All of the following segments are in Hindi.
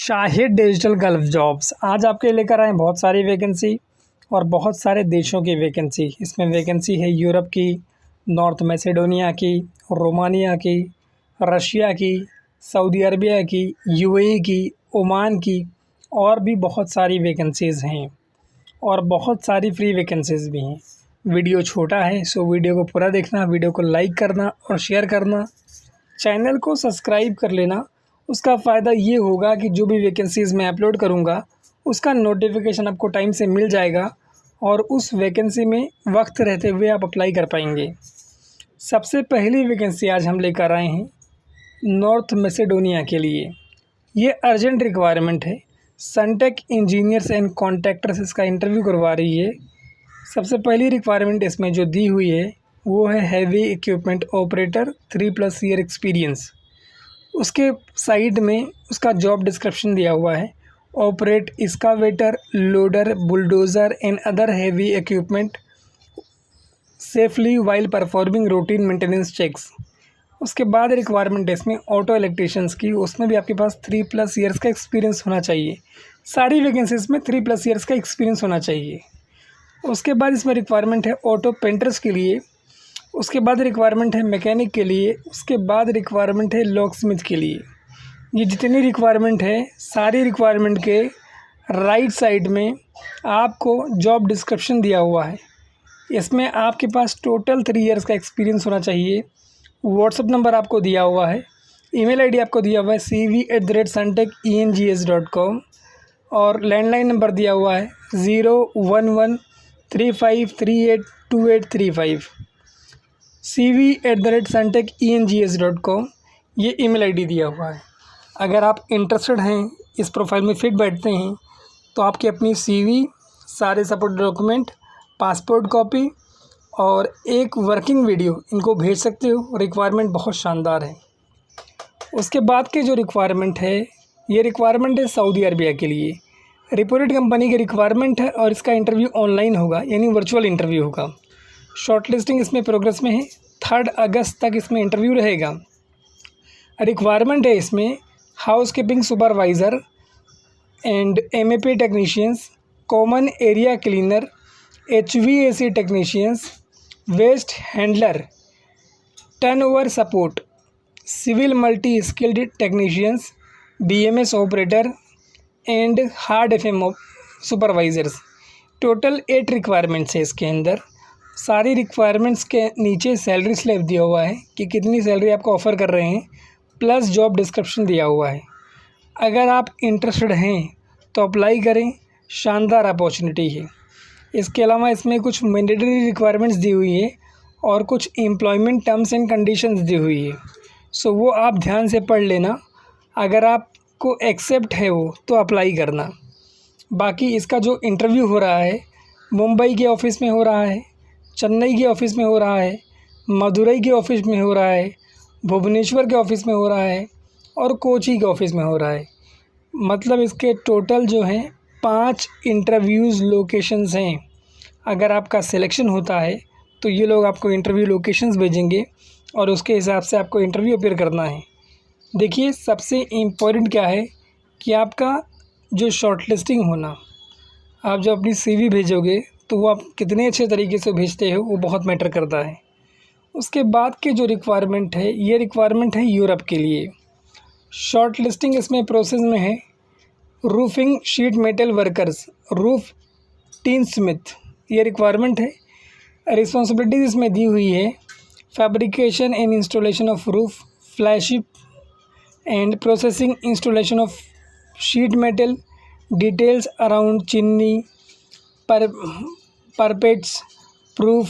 शाहिद डिजिटल गल्फ जॉब्स आज आपके लेकर आए बहुत सारी वैकेंसी और बहुत सारे देशों की वैकेंसी। इसमें वैकेंसी है यूरोप की, नॉर्थ मैसेडोनिया की, रोमानिया की, रशिया की, सऊदी अरबिया की, यूएई की, ओमान की और भी बहुत सारी वैकेंसीज़ हैं और बहुत सारी फ्री वैकेंसीज़ भी हैं। वीडियो छोटा है सो वीडियो को पूरा देखना, वीडियो को लाइक करना और शेयर करना, चैनल को सब्सक्राइब कर लेना। उसका फ़ायदा ये होगा कि जो भी वैकेंसीज़ मैं अपलोड करूँगा उसका नोटिफिकेशन आपको टाइम से मिल जाएगा और उस वैकेंसी में वक्त रहते हुए आप अप्लाई कर पाएंगे। सबसे पहली वैकेंसी आज हम लेकर आए हैं नॉर्थ मैसेडोनिया के लिए। ये अर्जेंट रिक्वायरमेंट है। सनटेक इंजीनियर्स एंड कॉन्ट्रैक्टर्स इसका इंटरव्यू करवा रही है। सबसे पहली रिक्वायरमेंट इसमें जो दी हुई है वो है heavy equipment operator 3+ year experience. उसके साइड में उसका जॉब डिस्क्रिप्शन दिया हुआ है। Operate excavator, loader, bulldozer and other heavy equipment safely while performing routine maintenance checks. उसके बाद रिक्वायरमेंट है इसमें ऑटो इलेक्ट्रीशियंस की। उसमें भी आपके पास 3+ ईयर्स का एक्सपीरियंस होना चाहिए। सारी वैकेंसीज में 3+ ईयर्स का एक्सपीरियंस होना चाहिए। उसके बाद इसमें रिक्वायरमेंट है ऑटो पेंटर्स के लिए। उसके बाद रिक्वायरमेंट है मैकेनिक के लिए। उसके बाद रिक्वायरमेंट है लॉक स्मिथ के लिए। ये जितनी रिक्वायरमेंट है सारी रिक्वायरमेंट के राइट साइड में आपको जॉब डिस्क्रिप्शन दिया हुआ है। इसमें आपके पास टोटल 3 ईयर्स का एक्सपीरियंस होना चाहिए। व्हाट्सअप नंबर आपको दिया हुआ है। ईमेल आईडी आपको दिया हुआ है cv@suntecengs.com और लैंडलाइन नंबर दिया हुआ है 01135382835 cv@suntecengs.com ये ईमेल आईडी दिया हुआ है। अगर आप इंटरेस्टेड हैं, इस प्रोफाइल में फिट बैठते हैं तो आपकी अपनी CV, सारे सपोर्ट डॉक्यूमेंट, पासपोर्ट कॉपी और एक वर्किंग वीडियो इनको भेज सकते हो। रिक्वायरमेंट बहुत शानदार है। उसके बाद के जो रिक्वायरमेंट है ये रिक्वायरमेंट है सऊदी अरबिया के लिए। रिपोर्टेड कंपनी की रिक्वायरमेंट है और इसका इंटरव्यू ऑनलाइन होगा, यानी वर्चुअल इंटरव्यू होगा। शॉर्ट लिस्टिंग इसमें प्रोग्रेस में है। 3 अगस्त तक इसमें इंटरव्यू रहेगा। रिक्वायरमेंट है इसमें house keeping supervisor and MAP technicians, common area cleaner, HVAC technicians, waste handler, turnover support, civil multi skilled technicians, BMS operator and hard FM supervisors. Total 8 requirements है इसके अंदर। सारी रिक्वायरमेंट्स के नीचे सैलरी स्लैब दिया हुआ है कि कितनी सैलरी आपको ऑफ़र कर रहे हैं, प्लस जॉब डिस्क्रिप्शन दिया हुआ है। अगर आप इंटरेस्टेड हैं तो अप्लाई करें, शानदार अपॉर्चुनिटी है। इसके अलावा इसमें कुछ मैंडेटरी रिक्वायरमेंट्स दी हुई है और कुछ एम्प्लॉयमेंट टर्म्स एंड कंडीशंस दी हुई है। सो वो आप ध्यान से पढ़ लेना। अगर आपको एक्सेप्ट है वो तो अप्लाई करना। बाकी इसका जो इंटरव्यू हो रहा है मुंबई के ऑफ़िस में हो रहा है, चेन्नई के ऑफ़िस में हो रहा है, मदुरई के ऑफ़िस में हो रहा है, भुवनेश्वर के ऑफ़िस में हो रहा है और कोची के ऑफ़िस में हो रहा है। मतलब इसके टोटल जो हैं 5 इंटरव्यूज़ लोकेशंस हैं। अगर आपका सिलेक्शन होता है तो ये लोग आपको इंटरव्यू लोकेशंस भेजेंगे और उसके हिसाब से आपको इंटरव्यू अपीयर करना है। देखिए, सबसे इम्पोर्टेंट क्या है कि आपका जो शॉर्टलिस्टिंग होना, आप जो अपनी CV भेजोगे तो वो आप कितने अच्छे तरीके से भेजते हो वो बहुत मैटर करता है। उसके बाद के जो रिक्वायरमेंट है ये रिक्वायरमेंट है यूरोप के लिए। शॉर्ट लिस्टिंग इसमें प्रोसेस में है। Roofing sheet metal workers, roof tin smith, ये रिक्वायरमेंट है। रिस्पॉन्सिबिलिटीज इसमें दी हुई है fabrication and installation of roof, flashing and processing installation of sheet metal, details around chimney, parapets, proof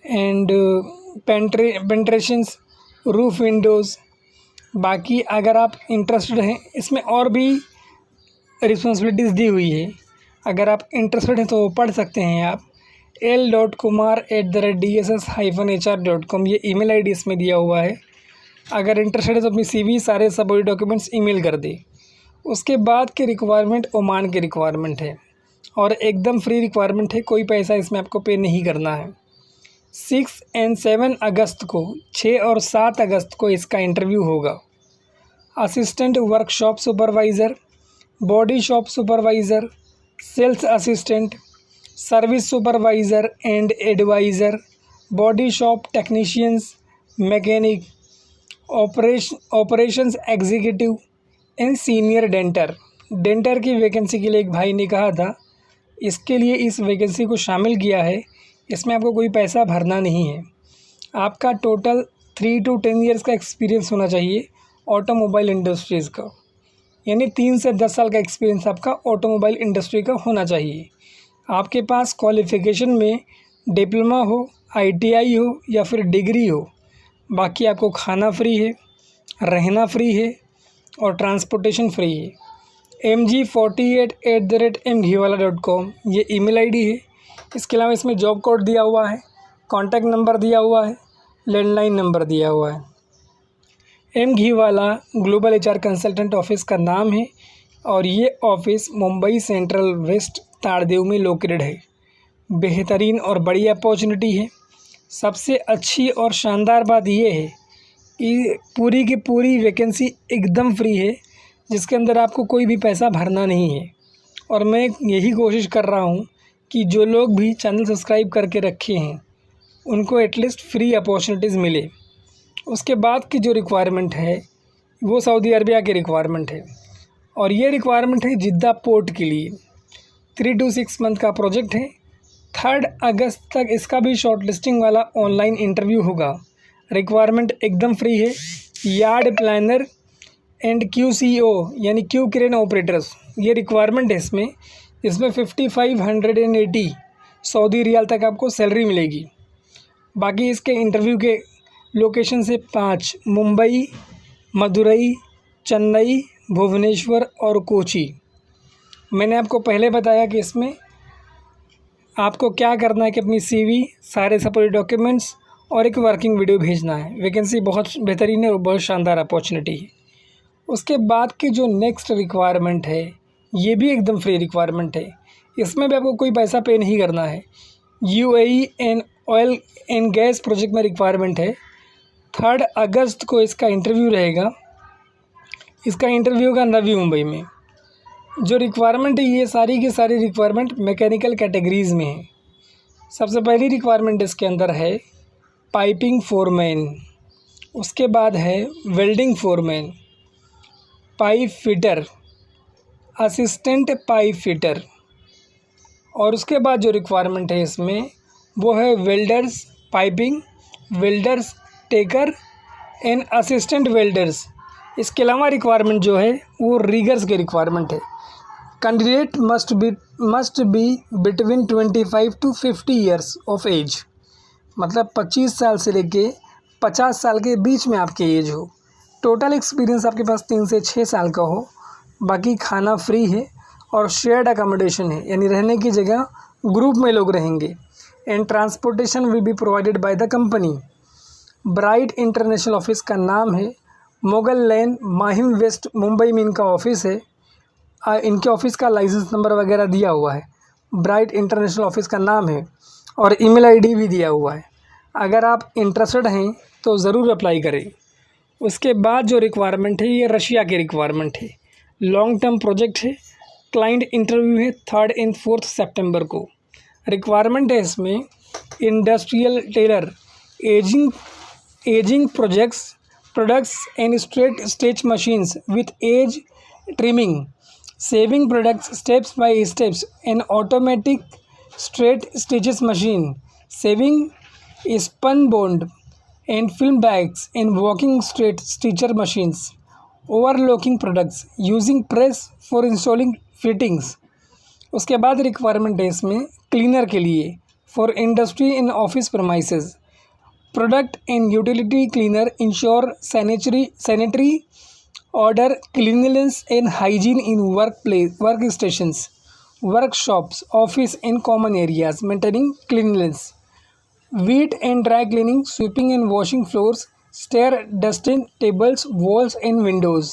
and penetrations, roof windows. बाकी अगर आप इंटरेस्टेड हैं इसमें और भी रिस्पॉन्सिबिलिटीज़ दी हुई है। अगर आप इंटरेस्टेड हैं तो वो पढ़ सकते हैं आप। l.kumar@dss-hr.com ये ईमेल आईडी इसमें दिया हुआ है। अगर इंटरेस्टेड है तो अपनी CV, सारे सपोर्ट डॉक्यूमेंट्स ईमेल कर दे। उसके बाद के रिक्वायरमेंट ओमान की रिक्वायरमेंट है और एकदम फ्री रिक्वायरमेंट है, कोई पैसा इसमें आपको पे नहीं करना है। 6 और 7 अगस्त को, 6 और 7 अगस्त को इसका इंटरव्यू होगा। Assistant workshop supervisor, body shop supervisor, sales assistant, service supervisor and advisor, body shop technicians, mechanic, operations executive and senior denter. Denter की वैकेंसी के लिए एक भाई ने कहा था, इसके लिए इस वैकेंसी को शामिल किया है। इसमें आपको कोई पैसा भरना नहीं है। आपका टोटल 3 to 10 ईयर्स का एक्सपीरियंस होना चाहिए ऑटोमोबाइल इंडस्ट्रीज़ का, यानी 3 से 10 साल का एक्सपीरियंस आपका ऑटोमोबाइल इंडस्ट्री का होना चाहिए। आपके पास क्वालिफ़िकेशन में डिप्लोमा हो, ITI हो या फिर डिग्री हो। बाकी आपको खाना फ्री है, रहना फ्री है और ट्रांसपोर्टेशन फ्री है। mg48@mghiwala.com ये ईमेल ID है। इसके अलावा इसमें जॉब कोड दिया हुआ है, कॉन्टैक्ट नंबर दिया हुआ है, लैंडलाइन नंबर दिया हुआ है। M Ghiwala global HR consultant office का नाम है और ये ऑफिस मुंबई सेंट्रल वेस्ट ताड़देव में लोकेटेड है। बेहतरीन और बड़ी अपॉर्चुनिटी है। सबसे अच्छी और शानदार बात ये है कि पूरी की पूरी वैकेंसी एकदम फ्री है, जिसके अंदर आपको कोई भी पैसा भरना नहीं है। और मैं यही कोशिश कर रहा हूँ कि जो लोग भी चैनल सब्सक्राइब करके रखे हैं उनको एटलीस्ट फ्री अपॉर्चुनिटीज़ मिले। उसके बाद की जो रिक्वायरमेंट है वो सऊदी अरबिया की रिक्वायरमेंट है और ये रिक्वायरमेंट है जिद्दा पोर्ट के लिए। 3 to 6 मंथ का प्रोजेक्ट है। 3 अगस्त तक इसका भी शॉर्ट लिस्टिंग वाला ऑनलाइन इंटरव्यू होगा। रिक्वायरमेंट एकदम फ्री है। यार्ड प्लानर एंड QCO यानी क्यू क्रेन ऑपरेटर्स ये रिक्वायरमेंट है इसमें 5580 सऊदी रियाल तक आपको सैलरी मिलेगी। बाकी इसके इंटरव्यू के लोकेशन से 5 मुंबई, मदुरई, चेन्नई, भुवनेश्वर और कोची। मैंने आपको पहले बताया कि इसमें आपको क्या करना है कि अपनी CV, सारे सपोर्टिव डॉक्यूमेंट्स और एक वर्किंग वीडियो भेजना है। वैकेंसी बहुत बेहतरीन है और बहुत शानदार अपॉर्चुनिटी है। उसके बाद की जो नेक्स्ट रिक्वायरमेंट है ये भी एकदम फ्री रिक्वायरमेंट है। इसमें भी आपको कोई पैसा पे नहीं करना है। UAE and oil and gas project में रिक्वायरमेंट है। 3 अगस्त को इसका इंटरव्यू रहेगा। इसका इंटरव्यू होगा नवी मुंबई में। जो रिक्वायरमेंट है ये सारी की सारी रिक्वायरमेंट मैकेनिकल कैटेगरीज़ में है। सबसे पहली रिक्वायरमेंट इसके अंदर है पाइपिंग फोरमैन, उसके बाद है welding foreman, pipe fitter, assistant pipe fitter और उसके बाद जो रिक्वायरमेंट है इसमें वो है welders piping, welders taker and assistant welders. इसके अलावा रिक्वायरमेंट जो है वो रिगर्स की रिक्वायरमेंट है। Candidate must be between 25 to 50 years of age, मतलब 25 साल से लेके 50 साल के बीच में आपकी एज हो। टोटल एक्सपीरियंस आपके पास 3 से 6 साल का हो। बाकी खाना फ्री है और शेयर्ड अकोमोडेशन है, यानी रहने की जगह ग्रुप में लोग रहेंगे। And transportation will be provided by the company. Bright international office का नाम है। मुगल लेन, माहिम वेस्ट, मुंबई में इनका ऑफिस है। इनके ऑफिस का लाइसेंस नंबर वगैरह दिया हुआ है। ब्राइट इंटरनेशनल ऑफिस का नाम है और ईमेल ID भी दिया हुआ है। अगर आप इंटरेस्टेड हैं तो ज़रूर अप्लाई करें। उसके बाद जो रिक्वायरमेंट है ये रशिया की रिक्वायरमेंट है। लॉन्ग टर्म प्रोजेक्ट है। क्लाइंट इंटरव्यू है 3 and 4 सितंबर को। रिक्वायरमेंट है इसमें industrial tailor, edging products and straight stitch machines with edge trimming, sewing products steps by steps, an automatic straight stitches machine, sewing spun bond and film bags and walking straight stitcher machines, overlocking products using press for installing fittings। उसके बाद रिक्वायरमेंट है इसमें क्लीनर के लिए for industry in office premises, product and utility cleaner ensure sanitary order cleanliness and hygiene in work stations, workshops, office and common areas, maintaining cleanliness, wet and dry cleaning, sweeping and washing floors, stair dusting tables, walls and windows.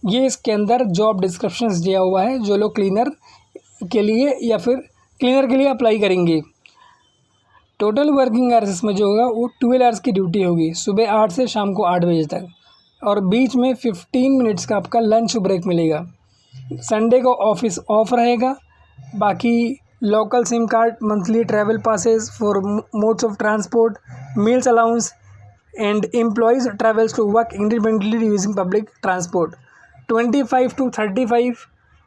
ये इसके अंदर जॉब डिस्क्रिप्शंस दिया हुआ है जो लोग क्लीनर के लिए या फिर क्लीनर के लिए अप्लाई करेंगे। टोटल वर्किंग आवर्स इसमें जो होगा वो 12 आवर्स की ड्यूटी होगी, सुबह 8 से शाम को 8 बजे तक, और बीच में 15 मिनट्स का आपका लंच ब्रेक मिलेगा। संडे को ऑफिस ऑफ रहेगा। बाकी local sim card, monthly travel passes for modes of transport, meals allowance and employees travels to work independently using public transport. 25 to 35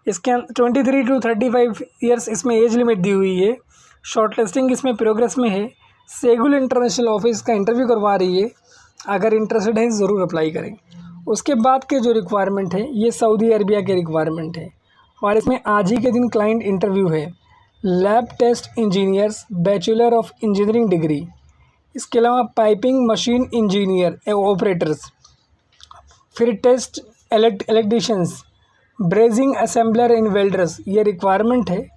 इसके 23 to 35 ईयर्स इसमें एज लिमिट दी हुई है। शॉर्ट लिस्टिंग इसमें प्रोग्रेस में है। सेगुल इंटरनेशनल ऑफिस का इंटरव्यू करवा रही है। अगर इंटरेस्टेड है ज़रूर अप्लाई करें। उसके बाद के जो रिक्वायरमेंट है ये सऊदी अरबिया के रिक्वायरमेंट है और इसमें आज ही के दिन क्लाइंट इंटरव्यू है। Lab test engineers, bachelor of engineering degree, इसके अलावा पाइपिंग मशीन इंजीनियर ऑपरेटर्स, फिर test electricians, brazing assembler in welders, ये रिक्वायरमेंट है।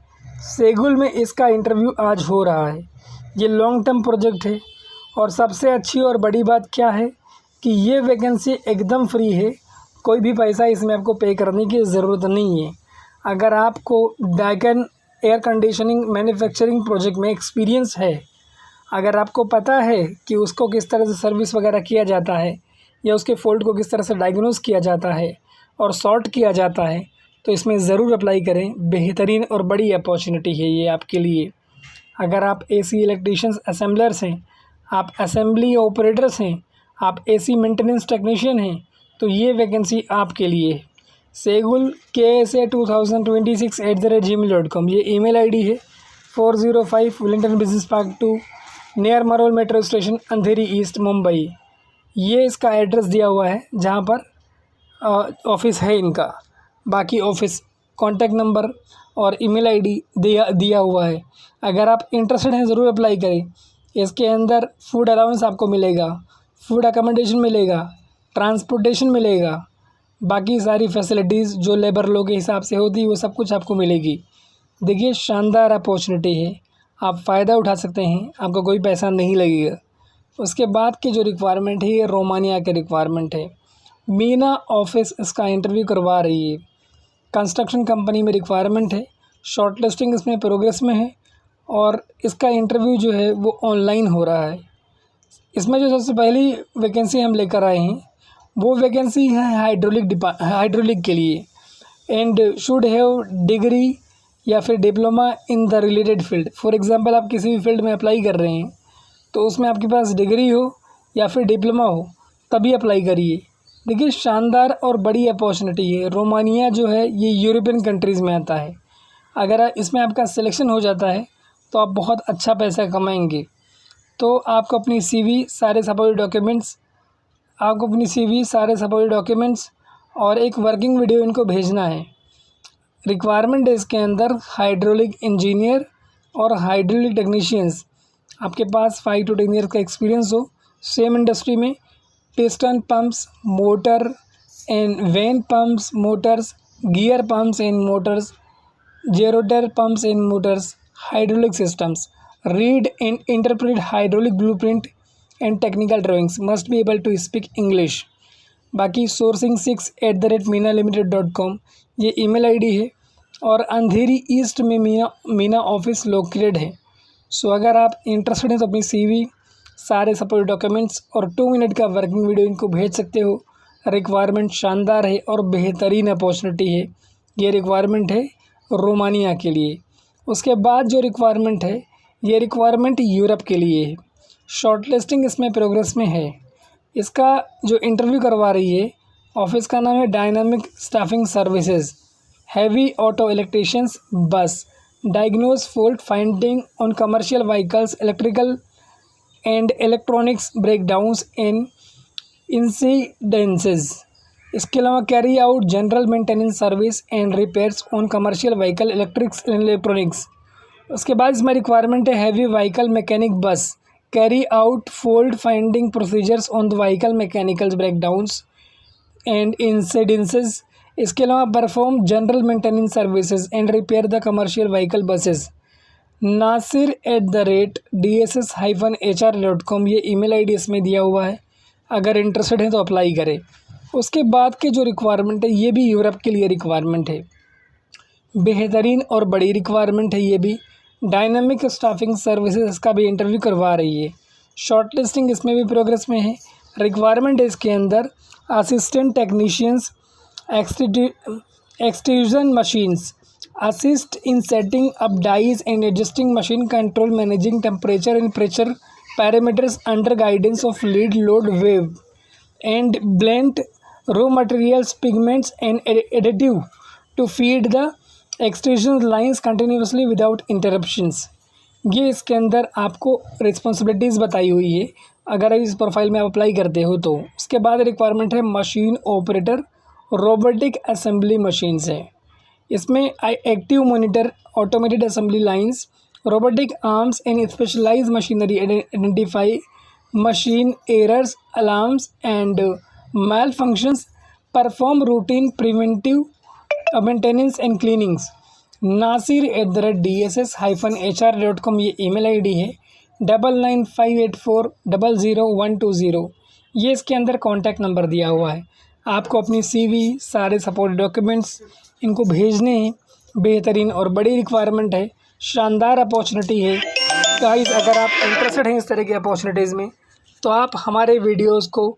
सेगुल में इसका इंटरव्यू आज हो रहा है। ये लॉन्ग टर्म प्रोजेक्ट है और सबसे अच्छी और बड़ी बात क्या है कि ये वैकेंसी एकदम फ्री है। कोई भी पैसा इसमें आपको पे करने की ज़रूरत नहीं है। अगर आपको Daikin air conditioning manufacturing project में एक्सपीरियंस है, अगर आपको पता है कि उसको किस तरह से सर्विस वगैरह किया जाता है या उसके फॉल्ट को किस तरह से डायग्नोस किया जाता है और सॉर्ट किया जाता है, तो इसमें ज़रूर अप्लाई करें। बेहतरीन और बड़ी अपॉर्चुनिटी है ये आपके लिए। अगर आप एसी इलेक्ट्रीशियंस असेंबलर्स हैं, आप असेंबली ऑपरेटर्स हैं, आप एसी मेंटेनेंस टेक्नीशियन हैं, तो ये वैकेंसी आपके लिए है। सेगुल KSA2026@gmail.com ये ईमेल आईडी है। 405 Wellington business park 2 near Marol metro station, Andheri east, Mumbai. ये इसका एड्रेस दिया हुआ है जहाँ पर ऑफिस है इनका। बाकी ऑफिस कॉन्टैक्ट नंबर और ईमेल आईडी दिया हुआ है। अगर आप इंटरेस्टेड हैं ज़रूर अप्लाई करें। इसके अंदर फूड अलाउंस आपको मिलेगा, फूड अकोमोडेशन मिलेगा, ट्रांसपोर्टेशन मिलेगा, बाकी सारी फैसिलिटीज़ जो लेबर लॉ के हिसाब से होती है वो सब कुछ आपको मिलेगी। देखिए शानदार अपॉर्चुनिटी है, आप फ़ायदा उठा सकते हैं, आपको कोई पैसा नहीं लगेगा। उसके बाद की जो रिक्वायरमेंट है ये रोमानिया के रिक्वायरमेंट है। मीना ऑफिस इसका इंटरव्यू करवा रही है। कंस्ट्रक्शन कंपनी में रिक्वायरमेंट है। शॉर्ट लिस्टिंग इसमें प्रोग्रेस में है और इसका इंटरव्यू जो है वो ऑनलाइन हो रहा है। इसमें जो सबसे पहली वैकेंसी हम लेकर आए हैं वो वैकेंसी है हाइड्रोलिक के लिए एंड शुड हैव डिग्री या फिर diploma in the related field. For example आप किसी भी फील्ड में अप्लाई कर रहे हैं तो उसमें आपके पास डिग्री हो या फिर डिप्लोमा हो तभी अप्लाई करिए। देखिए शानदार और बड़ी अपॉर्चुनिटी है। रोमानिया जो है ये यूरोपियन कंट्रीज़ में आता है। अगर इसमें आपका सिलेक्शन हो जाता है तो आप बहुत अच्छा पैसा कमाएंगे। तो आपको अपनी सीवी सारे सपोर्टेड डॉक्यूमेंट्स और एक वर्किंग वीडियो इनको भेजना है। रिक्वायरमेंट है इसके अंदर हाइड्रोलिक इंजीनियर और हाइड्रोलिक टेक्नीशियंस। आपके पास 5 to 10 ईयर का एक्सपीरियंस हो सेम इंडस्ट्री में। Piston pumps, motor and vane pumps, motors, gear pumps and motors, gerotor pumps and motors, hydraulic systems, read and interpret hydraulic blueprint and technical drawings, must be able to speak English। बाकी sourcing6@minalimited.com ये ईमेल आईडी है और अंधेरी ईस्ट में मीना ऑफिस लोकेटेड है। सो अगर आप इंटरेस्टेड हैं तो अपनी सीवी, सारे सपोर्ट डॉक्यूमेंट्स और 2 मिनट का वर्किंग वीडियो इनको भेज सकते हो। रिक्वायरमेंट शानदार है और बेहतरीन अपॉर्चुनिटी है। ये रिक्वायरमेंट है रोमानिया के लिए। उसके बाद जो रिक्वायरमेंट है ये रिक्वायरमेंट यूरोप के लिए है। शॉर्ट लिस्टिंग इसमें प्रोग्रेस में है। इसका जो इंटरव्यू करवा रही है ऑफिस का नाम है dynamic staffing services. Heavy auto electricians, बस, diagnose fault finding on commercial vehicles, electrical and electronics breakdowns and incidences. इसके अलावा carry out general maintenance service and repairs on commercial vehicle, electrics and electronics. उसके बाद इसमें रिक्वायरमेंट है हैवी व्हीकल मैकेनिक, बस, carry out fault finding procedures on the vehicle mechanical breakdowns and incidences. इसके अलावा perform general maintenance services and repair the commercial vehicle buses. nasir@dss-hr.com ये ईमेल आईडी इसमें दिया हुआ है। अगर इंटरेस्टेड है तो अप्लाई करें। उसके बाद के जो रिक्वायरमेंट है ये भी यूरोप के लिए रिक्वायरमेंट है। बेहतरीन और बड़ी रिक्वायरमेंट है ये भी। डायनामिक स्टाफिंग सर्विसेज इसका भी इंटरव्यू करवा रही है। शॉर्ट लिस्टिंग इसमें भी प्रोग्रेस में है। रिक्वायरमेंट है इसके अंदर assistant technicians, extrusion machines assist in setting up dies and adjusting machine control, managing temperature and pressure parameters under guidance of lead load wave, and blend raw materials, pigments and additive to feed the extrusion lines continuously without interruptions। ये इसके अंदर आपको रिस्पॉन्सिबिलिटीज़ बताई हुई है अगर आप इस प्रोफाइल में अप्लाई करते हो तो। उसके बाद रिक्वायरमेंट है machine operator, robotic assembly machines है इसमें। Active monitor, automated assembly lines, robotic arms and specialised machinery identify machine errors, alarms and malfunctions, perform routine preventive maintenance and cleanings। nasir@dss-hr.com ये email ID है। 9958400120 ये इसके अंदर कॉन्टैक्ट नंबर दिया हुआ है। आपको अपनी CV, सारे सपोर्ट डॉक्यूमेंट्स इनको भेजने हैं। बेहतरीन और बड़ी रिक्वायरमेंट है, शानदार अपॉर्चुनिटी है गाइस। अगर आप इंटरेस्टेड हैं इस तरह की अपॉर्चुनिटीज़ में तो आप हमारे वीडियोस को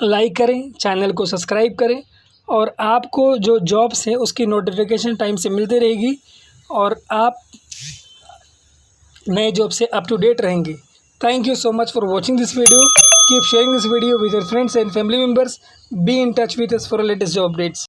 लाइक करें, चैनल को सब्सक्राइब करें और आपको जो जॉब्स है उसकी नोटिफिकेशन टाइम से मिलती रहेगी और आप नए जॉब से अप टू डेट रहेंगे। Thank you so much for watching this video. Keep sharing this video with your friends and family members. Be in touch with us for latest job updates.